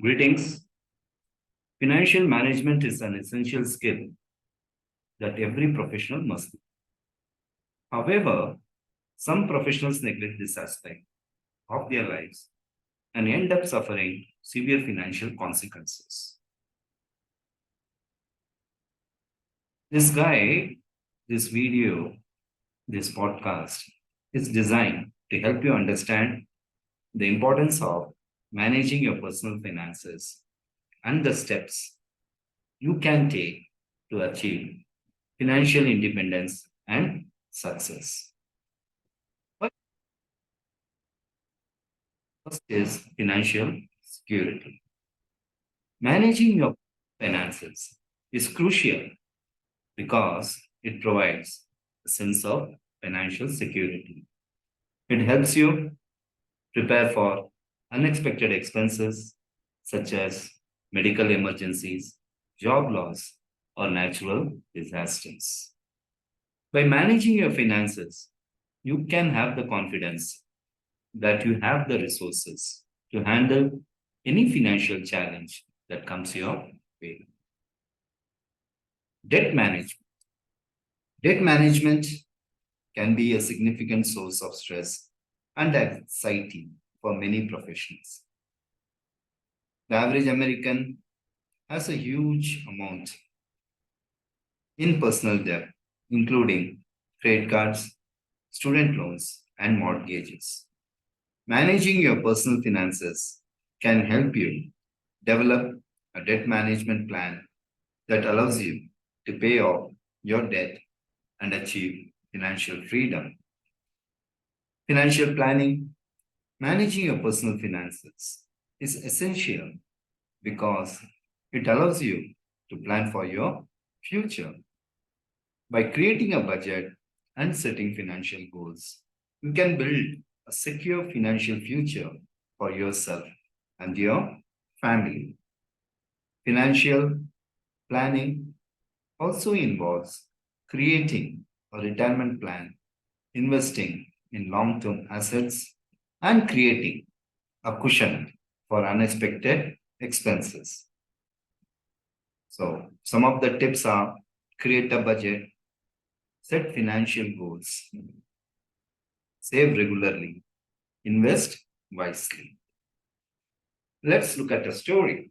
Greetings. Financial management is an essential skill that every professional must know. However, some professionals neglect this aspect of their lives and end up suffering severe financial consequences. This guy, this video, this podcast is designed to help you understand the importance of managing your personal finances and the steps you can take to achieve financial independence and success. First is financial security. Managing your finances is crucial because it provides a sense of financial security. It helps you prepare for unexpected expenses such as medical emergencies, job loss, or natural disasters. By managing your finances, you can have the confidence that you have the resources to handle any financial challenge that comes your way. Debt management. Debt management can be a significant source of stress and anxiety for many professionals. The average American has a huge amount in personal debt, including credit cards, student loans, and mortgages. Managing your personal finances can help you develop a debt management plan that allows you to pay off your debt and achieve financial freedom. Financial planning, managing your personal finances is essential because it allows you to plan for your future. By creating a budget and setting financial goals, you can build a secure financial future for yourself and your family. Financial planning also involves creating a retirement plan, investing in long term assets, and creating a cushion for unexpected expenses. So, some of the tips are create a budget, set financial goals, save regularly, invest wisely. Let's look at a story.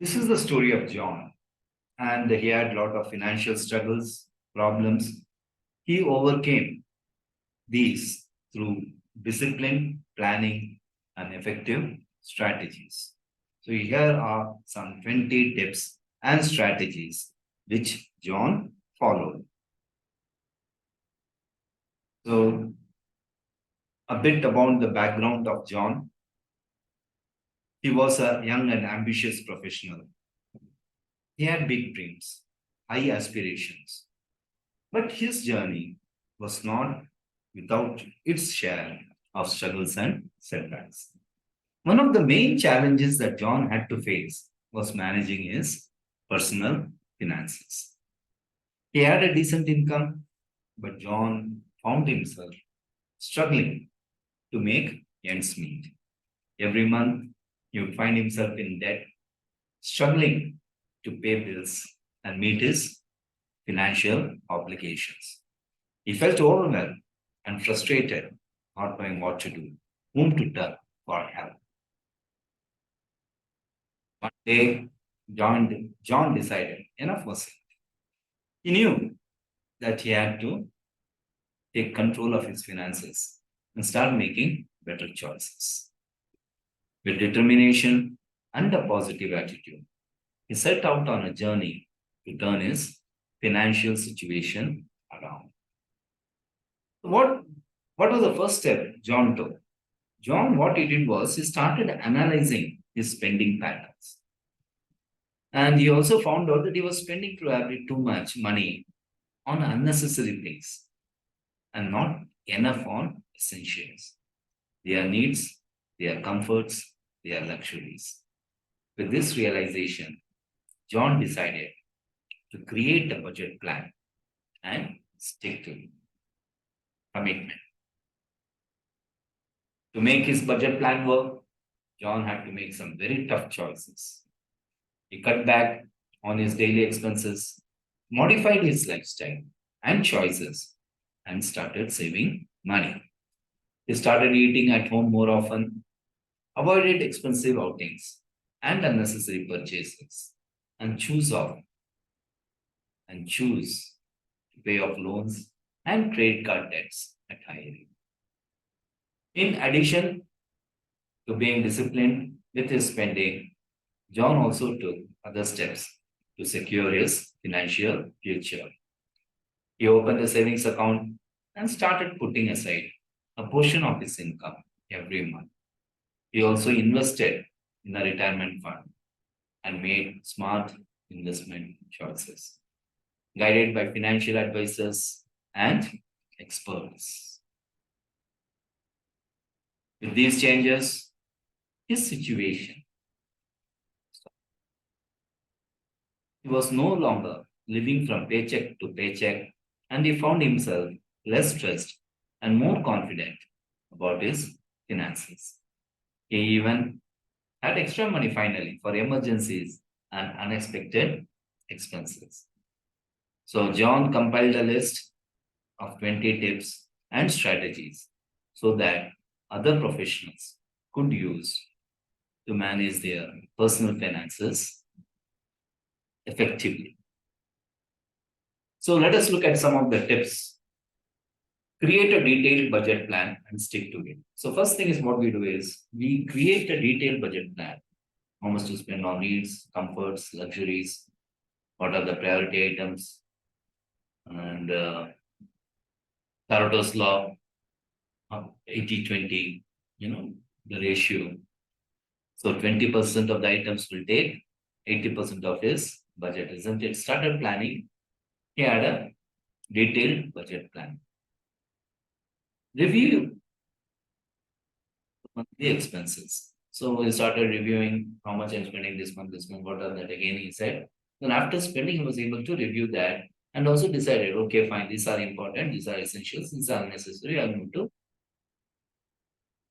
This is the story of John, and he had a lot of financial struggles, problems. He overcame these through discipline, planning, and effective strategies. So, here are some 20 tips and strategies which John followed. So, a bit about the background of John. He was a young and ambitious professional. He had big dreams, high aspirations, but his journey was not without its share of struggles and setbacks. One of the main challenges that John had to face was managing his personal finances. He had a decent income, but John found himself struggling to make ends meet. Every month, he would find himself in debt, struggling to pay bills and meet his financial obligations. He felt overwhelmed and frustrated, not knowing what to do, whom to turn for help. One day, John decided enough was enough. He knew that he had to take control of his finances and start making better choices. With determination and a positive attitude, he set out on a journey to turn his financial situation around. What, what was the first step John took? John, what he did was he started analyzing his spending patterns. And he also found out that he was spending probably too much money on unnecessary things and not enough on essentials. Their needs, their comforts, their luxuries. With this realization, John decided to create a budget plan and stick to it. Commit. To make his budget plan work, John had to make some very tough choices. He cut back on his daily expenses, modified his lifestyle and choices, and started saving money. He started eating at home more often, avoided expensive outings and unnecessary purchases, and choose to pay off loans and credit card debts at high rate. In addition to being disciplined with his spending, John also took other steps to secure his financial future. He opened a savings account and started putting aside a portion of his income every month. He also invested in a retirement fund and made smart investment choices, guided by financial advisors and experts. With these changes, his situation, he was no longer living from paycheck to paycheck, and he found himself less stressed and more confident about his finances. He even had extra money finally for emergencies and unexpected expenses. So, John compiled a list of 20 tips and strategies so that other professionals could use to manage their personal finances effectively. So, let us look at some of the tips. Create a detailed budget plan and stick to it. So, first thing is what we do is we create a detailed budget plan. How much to spend on needs, comforts, luxuries, what are the priority items, and Pareto's law, 80-20, the ratio. So 20% of the items will take 80% of his budget, isn't it? Started planning. He had a detailed budget plan. Review monthly expenses. So he started reviewing how much I'm spending this month, what are that again, he said. Then after spending, he was able to review that and also decided, okay, fine, these are important, these are essentials, these are necessary. I'm going to.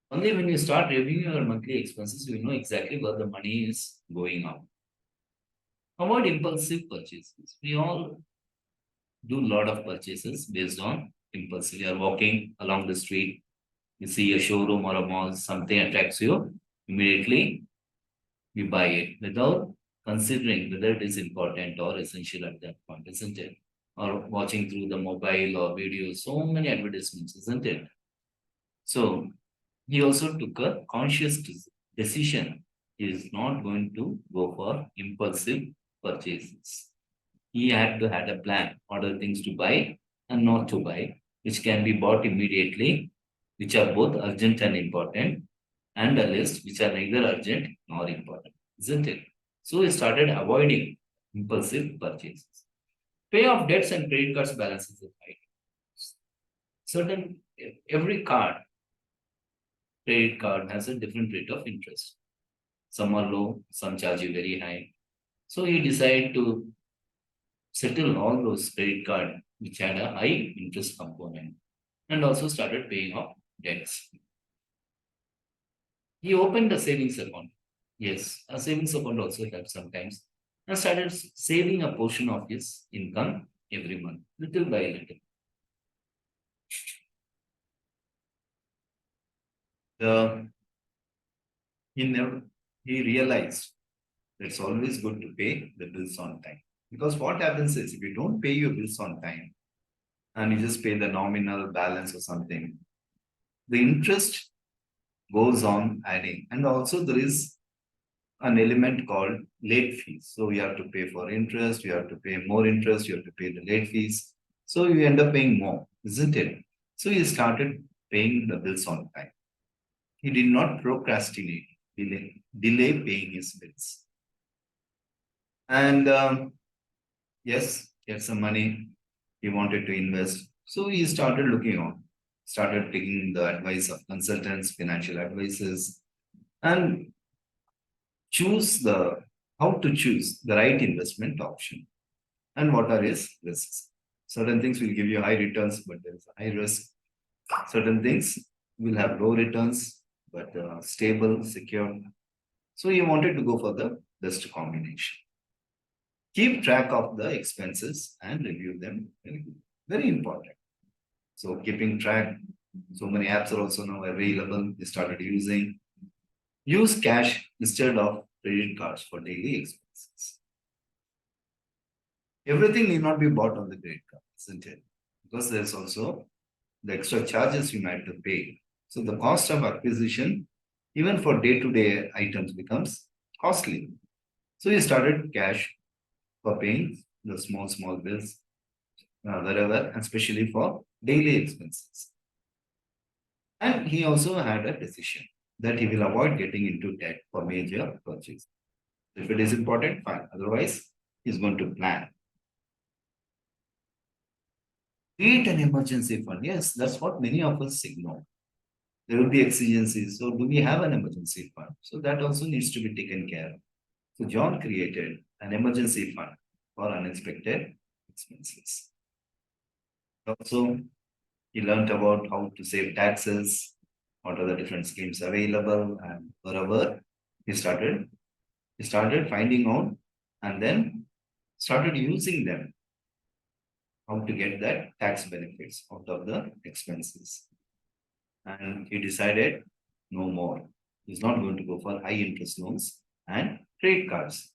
Only when you start reviewing your monthly expenses, you know exactly where the money is going out. Avoid impulsive purchases. We all do a lot of purchases based on impulse. You are walking along the street, you see a showroom or a mall, something attracts you, immediately you buy it without considering whether it is important or essential at that point, isn't it? Or watching through the mobile or videos, so many advertisements, isn't it? So he also took a conscious decision. He is not going to go for impulsive purchases. He had to had a plan, order things to buy and not to buy, which can be bought immediately, which are both urgent and important, and a list which are neither urgent nor important, isn't it? So he started avoiding impulsive purchases. Pay off debts and credit cards balances is high. Certain every credit card has a different rate of interest. Some are low, some charge you very high. So he decided to settle all those credit card which had a high interest component and also started paying off debts. He opened a savings account. Yes, a savings account also helps sometimes. And started saving a portion of his income every month, little by little. The he never he realized that it's always good to pay the bills on time. Because what happens is if you don't pay your bills on time and you just pay the nominal balance or something, the interest goes on adding. And also there is an element called late fees. So you have to pay for interest, you have to pay more interest, you have to pay the late fees. So you end up paying more, isn't it? So he started paying the bills on time. He did not procrastinate, delay paying his bills. And yes, he had some money he wanted to invest. So he started looking on, started taking the advice of consultants, financial advisors, and choose the how to choose the right investment option and what are his risks. Certain things will give you high returns, but there is a high risk. Certain things will have low returns but stable, secure. So he wanted to go for the best combination. Keep track of the expenses and review them. Very important. So keeping track, so many apps are also now available. They started using. Use cash instead of credit cards for daily expenses. Everything need not be bought on the credit card, isn't it? Because there's also the extra charges you might have to pay. So the cost of acquisition, even for day-to-day items, becomes costly. So you started cash for paying the small bills wherever, and especially for daily expenses. And he also had a decision that he will avoid getting into debt for major purchase. If it is important, fine. Otherwise, he's going to plan. Create an emergency fund. Yes, that's what many of us ignore. There will be exigencies. So, do we have an emergency fund? So, that also needs to be taken care of. So, John created an emergency fund for unexpected expenses. Also, he learned about how to save taxes, what are the different schemes available, and wherever he started, he started finding out and then started using them, how to get that tax benefits out of the expenses. And he decided no more. He's not going to go for high interest loans and credit cards.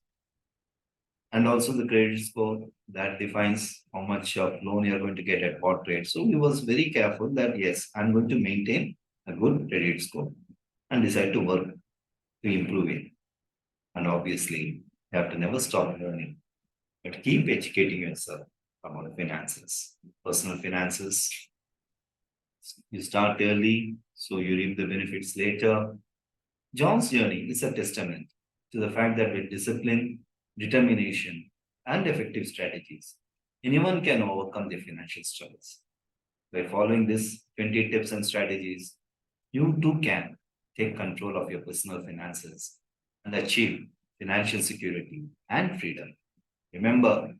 And also the credit score that defines how much of loan you're going to get at what rate. So he was very careful that yes, I'm going to maintain a good credit score and decide to work to improve it. And obviously, you have to never stop learning, but keep educating yourself about finances, personal finances. You start early, so you reap the benefits later. John's journey is a testament to the fact that with discipline, determination, and effective strategies, anyone can overcome their financial struggles. By following these 20 tips and strategies, you too can take control of your personal finances and achieve financial security and freedom. Remember,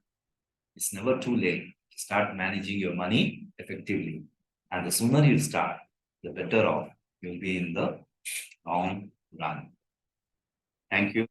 it's never too late to start managing your money effectively. And the sooner you start, the better off you'll be in the long run. Thank you.